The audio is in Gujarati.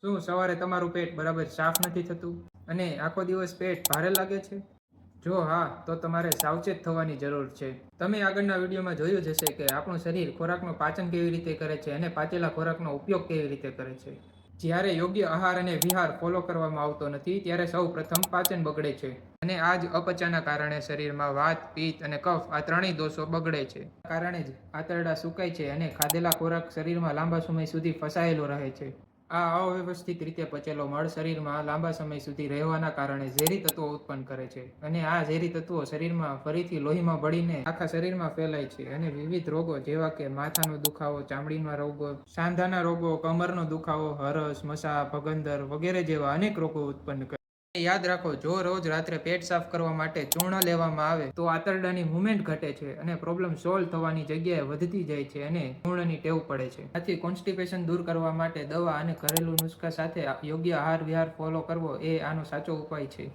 શું સવારે તમારું પેટ બરાબર સાફ નથી થતું અને આખો દિવસ પેટ ભારે લાગે છે? જો હા, તો તમારે સાવચેત થવાની જરૂર છે. તમે આગળના વિડીયોમાં જોયું જ હશે કે આપણું શરીર ખોરાકનું પાચન કેવી રીતે કરે છે અને પાચેલા ખોરાકનો ઉપયોગ કેવી રીતે કરે છે. જ્યારે યોગ્ય આહાર અને વિહાર ફોલો કરવામાં આવતો નથી ત્યારે સૌ પ્રથમ પાચન બગડે છે. અને આ જ અપચાના કારણે શરીરમાં વાત, પિત્ત અને કફ આ ત્રણેય દોષો બગડે છે. આ કારણે જ આંતરડા સુકાય છે અને ખાધેલા ખોરાક શરીરમાં લાંબા સમય સુધી ફસાયેલો રહે છે. આ અવ્યવસ્થિત રીતે પચેલો મળ શરીરમાં લાંબા સમય સુધી રહેવાના કારણે ઝેરી તત્વો ઉત્પન્ન કરે છે અને આ ઝેરી તત્વો શરીરમાં ફરીથી લોહીમાં ભળીને આખા શરીરમાં ફેલાય છે અને વિવિધ રોગો જેવા કે માથાનો દુખાવો, ચામડીના રોગો, સાંધાના રોગો, કમરનો દુખાવો, હરસ, મસા, ભગંદર વગેરે જેવા અનેક રોગો ઉત્પન્ન કરે. યાદ રાખો, જો રોજ રાત્રે પેટ સાફ કરવા માટે ચૂર્ણ લેવામાં આવે તો આંતરડાની મૂવમેન્ટ ઘટે છે અને પ્રોબ્લેમ સોલ્વ થવાની જગ્યાએ વધતી જાય છે અને ચૂર્ણની ટેવ પડે છે. આથી કોન્સ્ટિપેશન દૂર કરવા માટે દવા અને ઘરેલું નુસ્ખા સાથે યોગ્ય આહાર વિહાર ફોલો કરવો એ આનો સાચો ઉપાય છે.